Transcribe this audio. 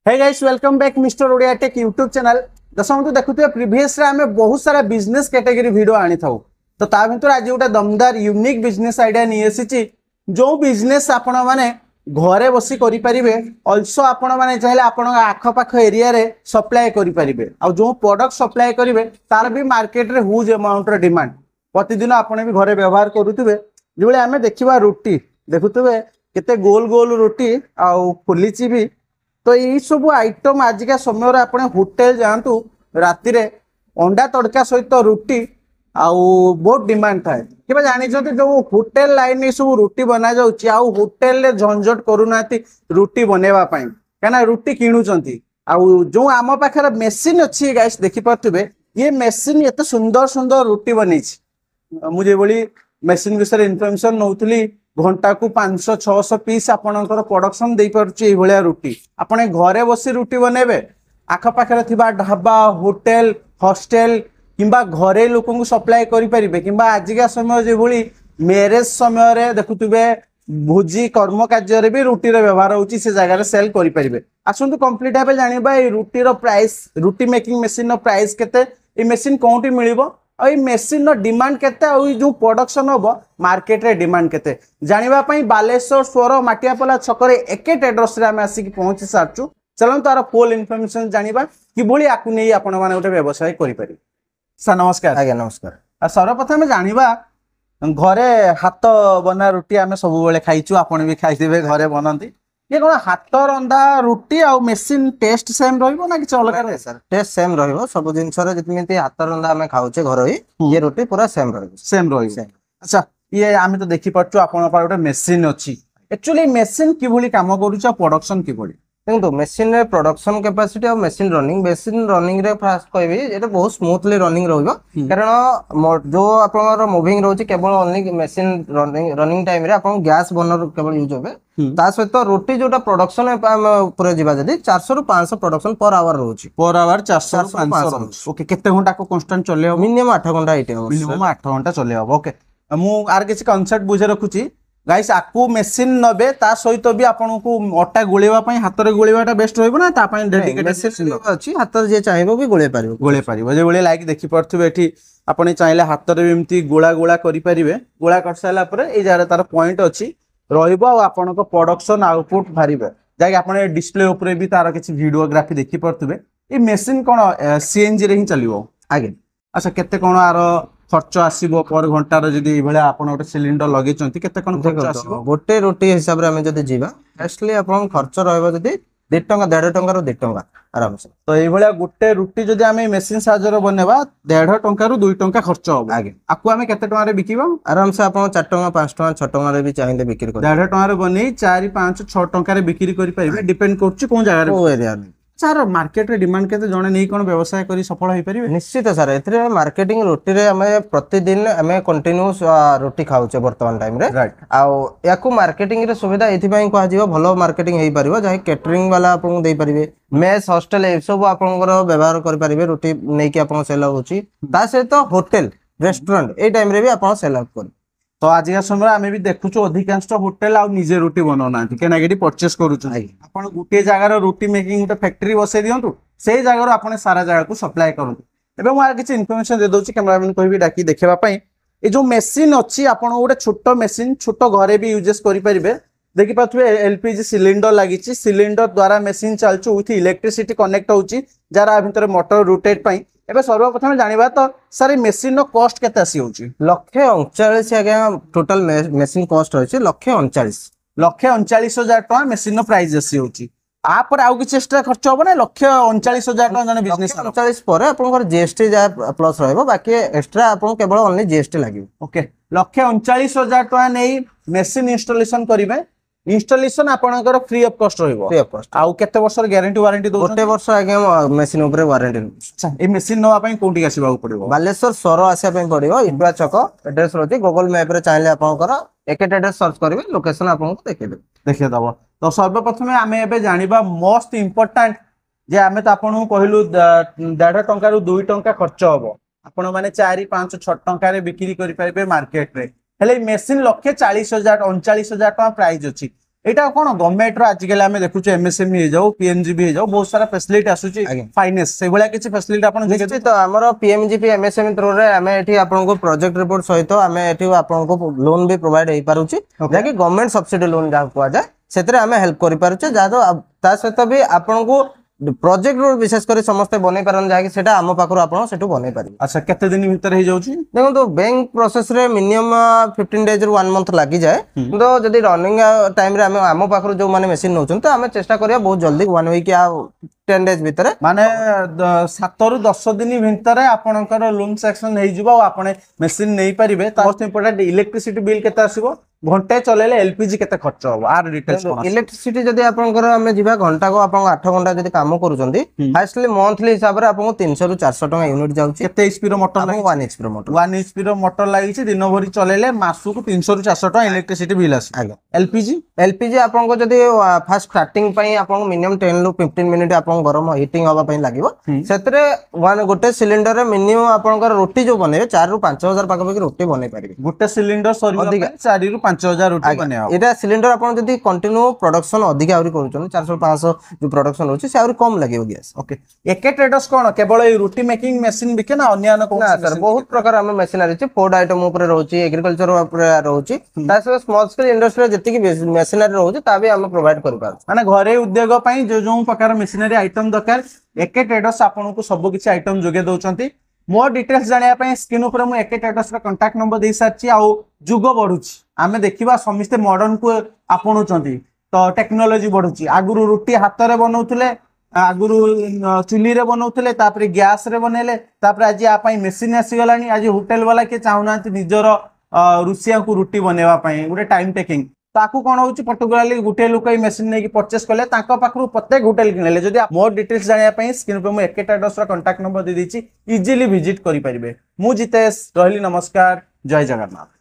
हे guys welcome back mister Odia tech YouTube channel दशम तो देखुए previous रे हमें बहुत सारा बिजनेस कैटेगरी वीडियो आनी था तो ता भीतर आज गोटे दमदार यूनिक बिजनेस आइडिया नहीं आसी जो बिजनेस आपण माने घरे बसी करि परिबे आल्सो आपण माने चाहे आपण आखपाख एरिया रे सप्लाई करि परिबे आ जो प्रोडक्ट सप्लाई करिवे तार भी मार्केट रे हुज अमाउंट रे डिमांड प्रतिदिन आपण भी घरे व्यवहार करूथिबे जो आमे देखिबा रोटी देखुथिबे केते गोल गोल रोटी आ फुलीची भी तो यही सब आइटम आजिका समय आपने होटेल जातु राति रे अंडा तड़का सहित रुटी आउ बहुत डिमांड थाए कि जानी जो होटेल लाइन ये सब रुटी बना जाऊँगी आउ होटेल रे झंझट करूना रुटी बनवा कहीं रुटी किणुंट आउ जो आम पाखे मेसीन अच्छी गाइस देखिपे ये मेसीन एत सुंदर सुंदर रुटी बनई मुझे मेसीन विषय इनफर्मेशन नौली घंटा को 500-600 पीस आपणकर प्रोडक्शन दे पारुची भाया रुटी आपने घरे बसी रुटी बनेबे आखपाखे थिबा ढाबा होटेल हॉस्टेल किंबा घरे लोक सप्लाई करि परिबे किंबा आजिका समय जे भली मैरेज समय रे देखुथिबे भोजी कर्म कार्य रे भी रुटी रे व्यवहार होची से जगह रे सेल करि परिबे आसंतु कंप्लीट भाबे जानिबा ए रुटी रो प्राइस रुटी मेकिंग मशीन रो प्राइस केते ए मशीन कोंटी मिलिबो मेसीन डिमांड केते जो प्रोडक्शन हम मार्केट रे डिमांड केते जानिबा पई बालेश्वर स्वर माटियापला छकरे एकेट एड्रेस रे आमे आसी पहुंची सारचु चलन तार फुल इनफॉरमेशन जानिबा कि बोली आकु नै आपण माने गोटे व्यवसाय करि पारि सर नमस्कार आज्ञा नमस्कार सर्वप्रथम जानिबा घरे हाथ बना रुटी आमे सब बेले खाइचु आपण भी खाइथिबे घरे बनंती ये कोन हाथ रंधा रुटी आ मेसीन टेस्ट सेम रहइबो ना कि अलग रे सर टेस्ट सेम रहइबो सब जिंस रे जितमिति हाथ रंधा हमें खाउचे घर ही ये रुटी पूरा सेम रहइबो अच्छा ये आमे तो देखि पड़छु आपण पर गोटे मेसीन अछि एक्चुअली मेसीन कि भली काम करूछ प्रोडक्शन कि भली देखो मेसीन रे प्रोडक्शन कैपेसिटी और मेसीन रनिंग रे फास्ट कहबी एटा बहुत स्मूथली रनिंग रहइबो कारण जो आपनर मूविंग रहउची केवल ओनली मेसीन रनिंग टाइम रे आपन गैस बर्नर केवल यूज होबे ता सहित रोटी जोटा प्रोडक्शन पूरा जीवा जदी 400 रु 500 production per hour रहउची per hour 400 रु 500 ओके केते घंटा को कांस्टेंट चले हो मिनिमम 8 घंटा इटे हो मिनिमम 8 घंटा चले हो ओके मु आर किसी कांसेप्ट बुझे रखुची गाइस आकु मेसीन नबे ता सहित भी आपन को अटा गोलेवा पई हाथ रे गोलेवाटा बेस्ट रहइबो ना ता पई डेडिकेटेड मेसीन अछि हाथ रे जे चाहेबो भी गोले पारिबो जे बोले लाइक देखि पड़थबे एठी आपन चाहिले हाथ रे एमती गोला गोला करि परिबे गोला कर साला पर ए जारे तार पॉइंट अछि रहइबो आ आपन को प्रोडक्शन आउटपुट भारिबे जाय आपन डिस्प्ले ऊपर भी तार किछि वीडियोग्राफी देखि पड़थबे ए मेसीन कोन सीएनजी रे ही चलिबो आगे अच्छा केते कोन आरो खर्च आसीबो पर घंटा रो जदी भले आपन गोटे सिलिंडर लगै चंती केते कोन खर्च आसीबो गोटे रोटी हिसाब रे हमें जदी जीवा एक्चुअली आपन खर्च रहबो जदी 2 टंका 1.5 टंका रो 2 टंका आराम से तो ए भले गोटे रोटी जदी हमें मेसीन साजर बनेबा 1.5 टंका रो 2 टंका खर्च होबो आगे आकु हमें केते टंका रे बिकिबो आराम से आपन 4 टंका 5 टंका 6 टंका रे भी चाहिए बिक्री कर 1.5 टंका रे बनी 4 5 6 टंका रे बिक्री करि परिबे डिपेंड करछि कोन जगह रे ओ एरिया में सर मार्केट रे डिमांड केते जणे नै कोन व्यवसाय करी सफल होई परिबे निश्चित सर एथरे मार्केटिंग रोटी रे हमें प्रतिदिन हमें कंटीन्यूअस रोटी खाउचे वर्तमान टाइम रे राइट आ याकू मार्केटिंग रे सुविधा एथि पई कहा जीव भलो मार्केटिंग हेई परिबो जाय केटरिंग वाला आपन देई परिबे मेस हॉस्टल ए सब आपनकर व्यवहार कर परिबे रोटी नै कि आपन सेल होची ता से तो होटल रेस्टोरेंट ए टाइम रे भी आपन सेल आउट कर तो आज समय आमे भी देखुचो अधिकांश होटेल आ निजे रोटी बनाना के नेगेटिव परचेस करूछु आपण गुटे जगह रोटी मेकिंग गोटे फैक्ट्री बसै दियंतु सेही जगह आपण सारा जगह को सप्लाई करंतु एबे मु आ किछि इन्फॉर्मेशन दे दोछि कैमरामैन कहबी डाकी देखबा पई ए जो मशीन अछि आपण गोटे छोटो मशीन छोटो घरे भी यूजेस करि परिबे देखि पाथबे एलपीजी सिलिंडर लागिछि सिलिंडर द्वारा मशीन चालछु विथ इलेक्ट्रिसिटी कनेक्ट होछि जारा भीतर मोटर रोटेट पई एबे सर्वप्रथम जानिबा तो सर मशीन नो कॉस्ट केते आसी होछि 139 आगे टोटल मशीन कॉस्ट होछि 139,000 टका मशीन नो प्राइस आसी होछि आ पर आउ किछ एक्स्ट्रा खर्च होबो ना 139,000 टका जने बिजनेस 139 पर आपनकर जीएसटी जा प्लस रहबो बाकी एक्स्ट्रा आपन केवल ओनली जीएसटी लागिबो ओके 139,000 टका नै मशीन इंस्टॉलेशन करिवे इंस्टॉलेशन आपनकर फ्री ऑफ कॉस्ट रहइबो फ्री ऑफ कॉस्ट आउ केते वर्ष गारंटी वारंटी दो गोटे वर्ष आगे मशीन ऊपर वारंटी अच्छा ए मशीन नवा पई कोंटी आसीबा पड़िबो बालेश्वर सर आसे पई पड़िबो इटवा छक एड्रेस रहती गूगल मैप रे चाहिले आपनकर एकेट एड्रेस सर्च करिवे लोकेशन आपनको देखि दबो तो सर्वप्रथम आमे एबे जानिबा मोस्ट इंपोर्टेंट जे आमे त आपन कहलु 1.5 टंका रु 2 टंका खर्च होबो आपण माने 4 5 6 टंका रे बिक्री करि पाइबे मार्केट रे हेले मेसिन 140,000 39,000 टका प्राइस अछि एटा कोन गवर्नमेंट रो आजिकल आमे देखुचे एमएसएमई हे जाऊ पीएमजीबी हे जाऊ बहुत सारा फैसिलिटी आसुची आଜ୍ଞା। फाइनेंस से भलिया किछि फैसिलिटी आपण निश्चित आमर पीएमजीपी एमएसएमई थ्रू रे आमे एठी आपन को प्रोजेक्ट रिपोर्ट सहित आमे एठी आपन को लोन भी प्रोवाइड हेई पारुची जाकि गवर्नमेंट सब्सिडी लोन जा को जाय सेतरे आमे हेल्प करि पारुचे जा ता सहित भी आपन को प्रोजेक्ट विशेष कर समस्त बनै पारन जाकि सेटा आम पाखर आपन सेटु बनै पारि। अच्छा केते दिन भीतर हे जाउची देखो तो बैंक प्रोसेस रे मिनिमम 15 डेज ରୁ 1 मंथ लागि जाय तो जदी रनिंग टाइम रे आम पाखर जो माने मशीन नउछन तो आमे चेष्टा करिया बहुत जल्दी 1 वीक या 10 डेज भीतर माने 7 रु 10 दिन भीतर आपनकर लोन सेक्शन हे जिवो आपण मशीन नै परिबे ता मोस्ट इंपोर्टेंट इलेक्ट्रिसिटी बिल केते आसीबो घंटे चलेले एलपीजी केते खर्च हो आर डिटेल्स कोन इलेक्ट्रिसिटी जदी आपनकर हमें जिबा घंटा को आपन 8 घंटा जदी काम करूचंती हाईएस्टली मंथली हिसाब रे आपन 300 रु 400 टका यूनिट जाउची केते एचपी रो मोटर लागि 1 एचपी रो मोटर 1 एचपी रो मोटर लागि छी दिन भरी चलेले मासु को 300 रु 400 टका इलेक्ट्रिसिटी बिल आसी आगे एलपीजी आपन को जदी फर्स्ट स्टार्टिंग पई आपन मिनिमम 10 रु 15 मिनिट आपन गरम हीटिंग होबा पई लागिवो सेतरे वन गोटे सिलिंडर रे मिनिमम आपन को रोटी जो बने 4 रु 5000 पाक पाक रोटी बने पारिबे गोटे सिलिंडर सरी 4 रु 5000 रोटी बने एटा सिलिंडर आपन जदी कंटिन्यू प्रोडक्शन अधिक आउरी करूछन 400 500 जो प्रोडक्शन होची से आउरी कम लागिवो गैस ओके एके ट्रेडर्स कोन केवल ए रोटी मेकिंग मशीन बिके ना अन्य कोन सर बहुत प्रकार हम मशीनरी छी फूड आइटम ऊपर रहउची एग्रीकल्चर ऊपर रहउची तासे स्मॉल स्केल इंडस्ट्री जति की मशीनरी रहउची ता भी हम प्रोवाइड करि पार माने घरे उद्योग पई जो प्रकार मशीनरी आइटम दरकार एके ट्रेडर्स आपन को सब किछि आइटम जोगे दउचंती मोर डिटेल्स जानिया पई स्क्रीन ऊपर मु एके ट्रेडर्स रा कांटेक्ट नंबर देई सारची आ जुग बढ़ुची आमे देखिबा समिस्ते मॉडर्न को आपणुचंती तो टेक्नोलॉजी बढ़ुची आगुरु रोटी हाथ रे बनौतले आगुरु चुली रे बनौतले तापर गैस रे बनेले तापर आज आ पई मशीन आसी गलानी आज होटल वाला के चाहुनांती निजर रुसिया को रोटी बनेवा पई गुटे टाइम टेकिंग ताकू कोन होची पर्टिकुलरली गुटे लोक ई मशीन नै की परचेस करले ताको पाखरु प्रत्येक होटल किनले जदी मोर डिटेल्स जानिया पई स्क्रीन पे मु एके ट्रेडर्स रा कांटेक्ट नंबर दे दिछि इजीली विजिट करि परिबे मु जितेश रहली नमस्कार जय जगन्नाथ।